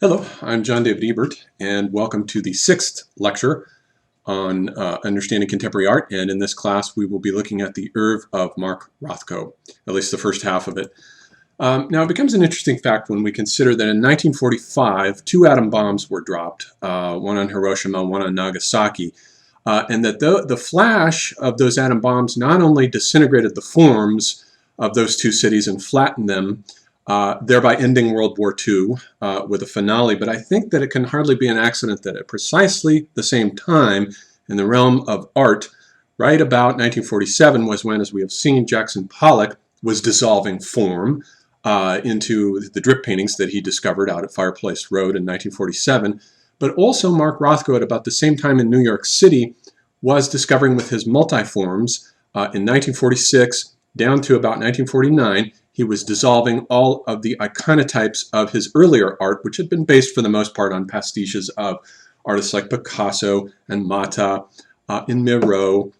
Hello, I'm John David Ebert, and welcome to the sixth lecture on understanding contemporary art. And in this class, we will be looking at the oeuvre of Mark Rothko, at least the first half of it. Now, it becomes an interesting fact when we consider that in 1945, two atom bombs were dropped, one on Hiroshima, one on Nagasaki, and that the flash of those atom bombs not only disintegrated the forms of those two cities and flattened them, thereby ending World War II with a finale. But I think that it can hardly be an accident that at precisely the same time in the realm of art, right about 1947 was when, as we have seen, Jackson Pollock was dissolving form into the drip paintings that he discovered out at Fireplace Road in 1947. But also Mark Rothko at about the same time in New York City was discovering with his multiforms in 1946 down to about 1949, he was dissolving all of the iconotypes of his earlier art, which had been based for the most part on pastiches of artists like Picasso and Mata and Miro,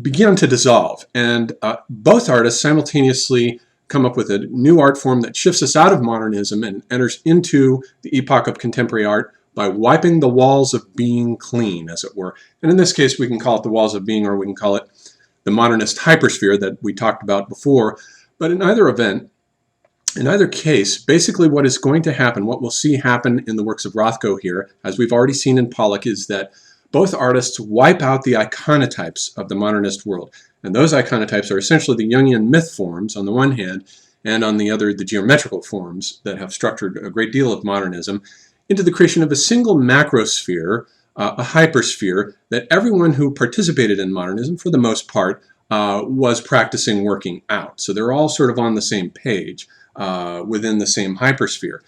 began to dissolve. And both artists simultaneously come up with a new art form that shifts us out of modernism and enters into the epoch of contemporary art by wiping the walls of being clean, as it were. And in this case, we can call it the walls of being, or we can call it the modernist hypersphere that we talked about before. But in either event, in either case, basically what is going to happen, what we'll see happen in the works of Rothko here, as we've already seen in Pollock, is that both artists wipe out the iconotypes of the modernist world. And those iconotypes are essentially the Jungian myth forms on the one hand, and on the other, the geometrical forms that have structured a great deal of modernism, into the creation of a single macrosphere, a hypersphere, that everyone who participated in modernism, for the most part, was practicing working out. So they're all sort of on the same page within the same hypersphere.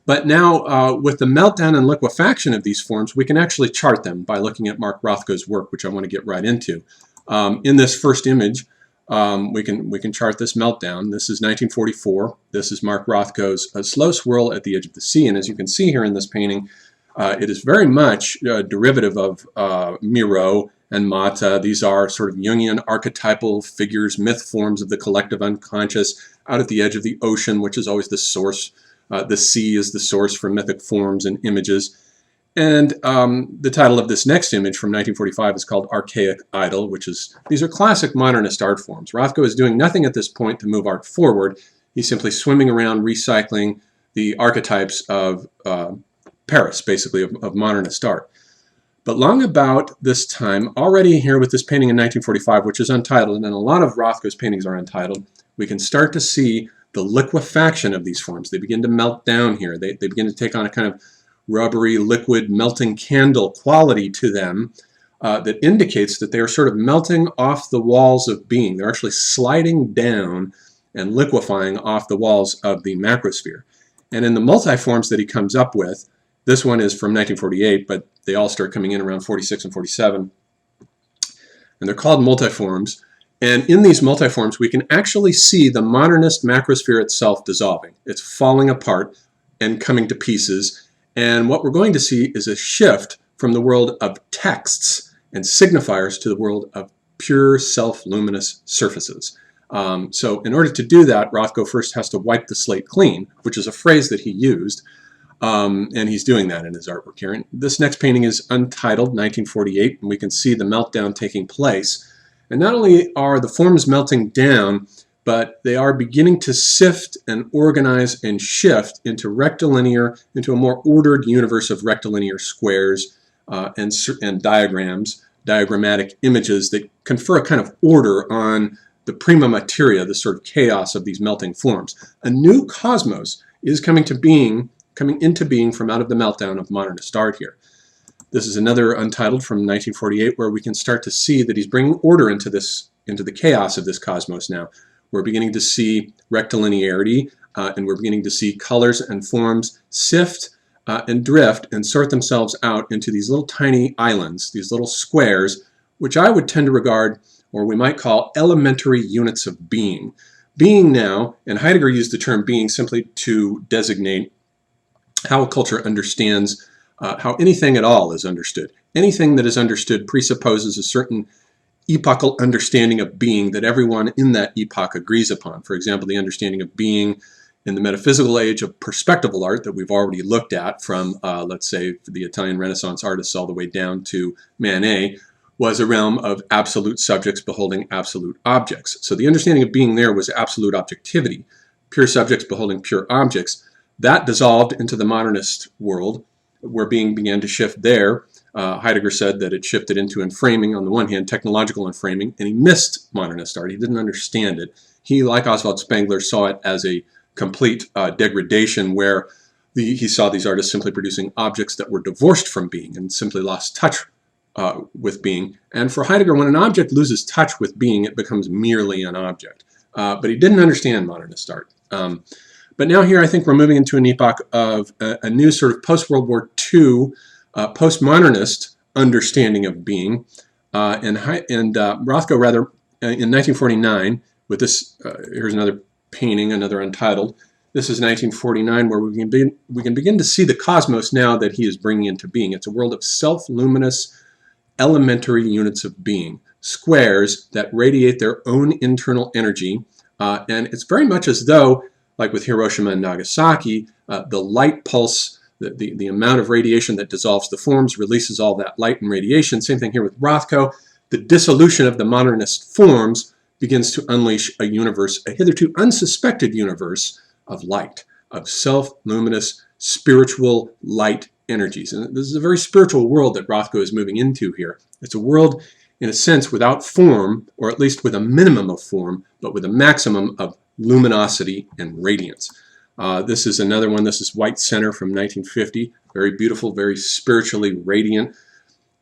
But now with the meltdown and liquefaction of these forms, we can actually chart them by looking at Mark Rothko's work, which I want to get right into. In this first image, we can chart this meltdown. This is 1944. This is Mark Rothko's A Slow Swirl at the Edge of the Sea. And as you can see here in this painting, it is very much derivative of Miro and Mata. These are sort of Jungian archetypal figures, myth forms of the collective unconscious out at the edge of the ocean, which is always the source. The sea is the source for mythic forms and images. And the title of this next image from 1945 is called Archaic Idol, which is, these are classic modernist art forms. Rothko is doing nothing at this point to move art forward. He's simply swimming around recycling the archetypes of Paris, basically, of modernist art. But long about this time, already here with this painting in 1945, which is untitled, and a lot of Rothko's paintings are untitled, we can start to see the liquefaction of these forms. They begin to melt down here. They begin to take on a kind of rubbery, liquid, melting candle quality to them that indicates that they are sort of melting off the walls of being. They're actually sliding down and liquefying off the walls of the macrosphere. And in the multiforms that he comes up with, this one is from 1948, but they all start coming in around 46 and 47. And they're called multiforms. And in these multiforms, we can actually see the modernist macrosphere itself dissolving. It's falling apart and coming to pieces. And what we're going to see is a shift from the world of texts and signifiers to the world of pure self-luminous surfaces. So in order to do that, Rothko first has to wipe the slate clean, which is a phrase that he used. And he's doing that in his artwork here. And this next painting is Untitled, 1948, and we can see the meltdown taking place. And not only are the forms melting down, but they are beginning to sift and organize and shift into rectilinear, into a more ordered universe of rectilinear squares and diagrams, diagrammatic images that confer a kind of order on the prima materia, the sort of chaos of these melting forms. A new cosmos is coming into being from out of the meltdown of modernist art here. This is another Untitled from 1948 where we can start to see that he's bringing order into the chaos of this cosmos now. We're beginning to see rectilinearity and we're beginning to see colors and forms sift and drift and sort themselves out into these little tiny islands, these little squares, which I would tend to regard, or we might call, elementary units of being. Being now, and Heidegger used the term being simply to designate how a culture understands how anything at all is understood. Anything that is understood presupposes a certain epochal understanding of being that everyone in that epoch agrees upon. For example, the understanding of being in the metaphysical age of perspectival art that we've already looked at from, let's say, the Italian Renaissance artists all the way down to Manet, was a realm of absolute subjects beholding absolute objects. So the understanding of being there was absolute objectivity, pure subjects beholding pure objects. That dissolved into the modernist world, where being began to shift there. Heidegger said that it shifted into enframing, on the one hand, technological enframing, and he missed modernist art. He didn't understand it. He, like Oswald Spengler, saw it as a complete degradation where he saw these artists simply producing objects that were divorced from being and simply lost touch with being. And for Heidegger, when an object loses touch with being, it becomes merely an object. But he didn't understand modernist art. But now here I think we're moving into an epoch of a new sort of post-World War II, postmodernist understanding of being. And Rothko, rather, in 1949, with this, here's another painting, another Untitled. This is 1949, where we can begin to see the cosmos now that he is bringing into being. It's a world of self-luminous elementary units of being, squares that radiate their own internal energy. And it's very much as though, like with Hiroshima and Nagasaki, the light pulse, the amount of radiation that dissolves the forms, releases all that light and radiation. Same thing here with Rothko. The dissolution of the modernist forms begins to unleash a universe, a hitherto unsuspected universe of light, of self-luminous, spiritual light energies. And this is a very spiritual world that Rothko is moving into here. It's a world, in a sense, without form, or at least with a minimum of form, but with a maximum of luminosity and radiance. This is another one. This is White Center from 1950. Very beautiful, very spiritually radiant.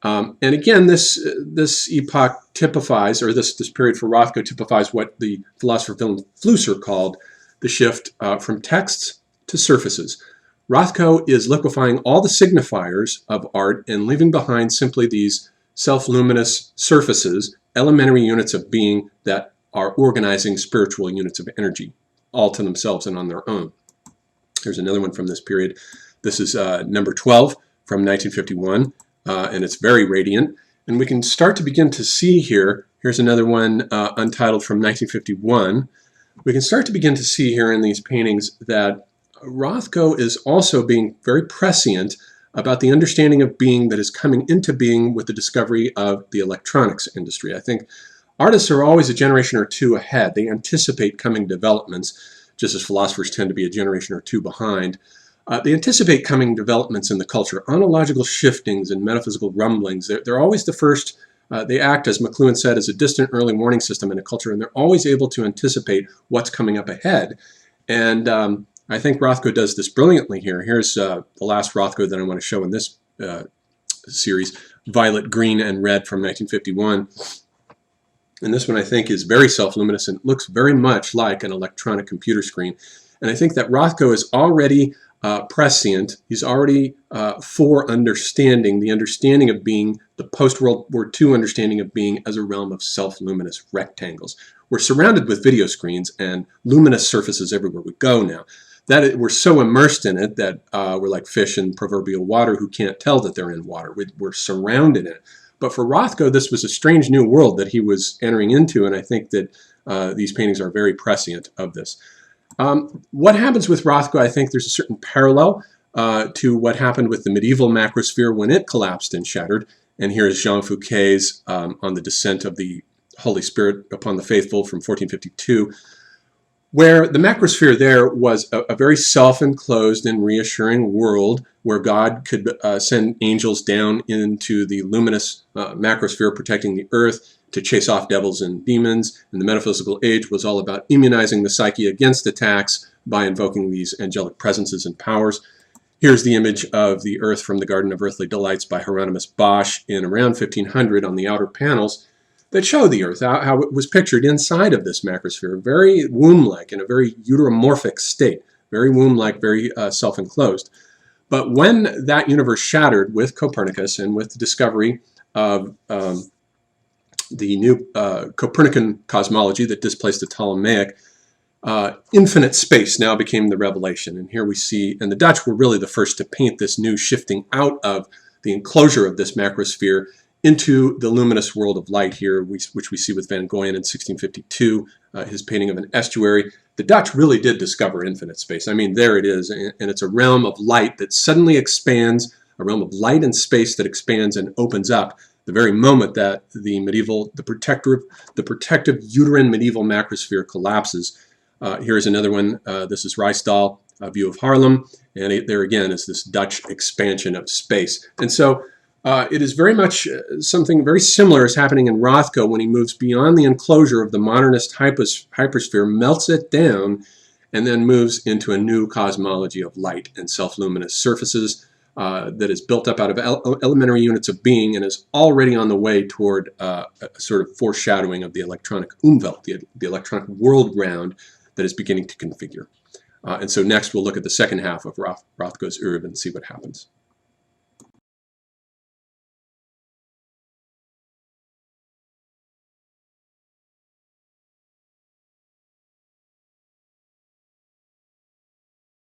And again, this epoch typifies, or this period for Rothko typifies what the philosopher Willem Flusser called the shift from texts to surfaces. Rothko is liquefying all the signifiers of art and leaving behind simply these self-luminous surfaces, elementary units of being that are organizing spiritual units of energy, all to themselves and on their own. Here's another one from this period. This is number 12 from 1951, and it's very radiant. And we can start to begin to see here, here's another one Untitled from 1951. We can start to begin to see here in these paintings that Rothko is also being very prescient about the understanding of being that is coming into being with the discovery of the electronics industry. I think artists are always a generation or two ahead. They anticipate coming developments, just as philosophers tend to be a generation or two behind. They anticipate coming developments in the culture, ontological shiftings and metaphysical rumblings. They're always the first. They act, as McLuhan said, as a distant early warning system in a culture, and they're always able to anticipate what's coming up ahead. And I think Rothko does this brilliantly here. Here's the last Rothko that I want to show in this series, Violet, Green, and Red from 1951. And this one I think is very self-luminous and looks very much like an electronic computer screen. And I think that Rothko is already prescient. He's already for understanding, the understanding of being, the post-World War II understanding of being as a realm of self-luminous rectangles. We're surrounded with video screens and luminous surfaces everywhere we go now. We're so immersed in it that we're like fish in proverbial water who can't tell that they're in water. We're surrounded in it. But for Rothko, this was a strange new world that he was entering into, and I think that these paintings are very prescient of this. What happens with Rothko, I think there's a certain parallel to what happened with the medieval macrosphere when it collapsed and shattered. And here is Jean Fouquet's on the descent of the Holy Spirit upon the faithful from 1452, where the macrosphere there was a very self-enclosed and reassuring world where God could send angels down into the luminous macrosphere protecting the earth to chase off devils and demons. And the metaphysical age was all about immunizing the psyche against attacks by invoking these angelic presences and powers. Here's the image of the earth from the Garden of Earthly Delights by Hieronymus Bosch in around 1500 on the outer panels that show the earth, how it was pictured inside of this macrosphere, very womb-like, in a very uteromorphic state, very womb-like, very self-enclosed. But when that universe shattered with Copernicus and with the discovery of the new Copernican cosmology that displaced the Ptolemaic, infinite space now became the revelation. And here we see, and the Dutch were really the first to paint this new shifting out of the enclosure of this macrosphere into the luminous world of light here, which we see with Van Goyen in 1652, his painting of an estuary. The Dutch really did discover infinite space. I mean, there it is, and it's a realm of light that suddenly expands, a realm of light and space that expands and opens up the very moment that the protective uterine medieval macrosphere collapses. Here's another one. This is Ruisdael, a view of Haarlem, and there again is this Dutch expansion of space. And so it is very much something very similar is happening in Rothko when he moves beyond the enclosure of the modernist hypersphere, melts it down, and then moves into a new cosmology of light and self-luminous surfaces that is built up out of elementary units of being and is already on the way toward a sort of foreshadowing of the electronic Umwelt, the electronic world ground that is beginning to configure. And so next we'll look at the second half of Rothko's Oeuvre and see what happens.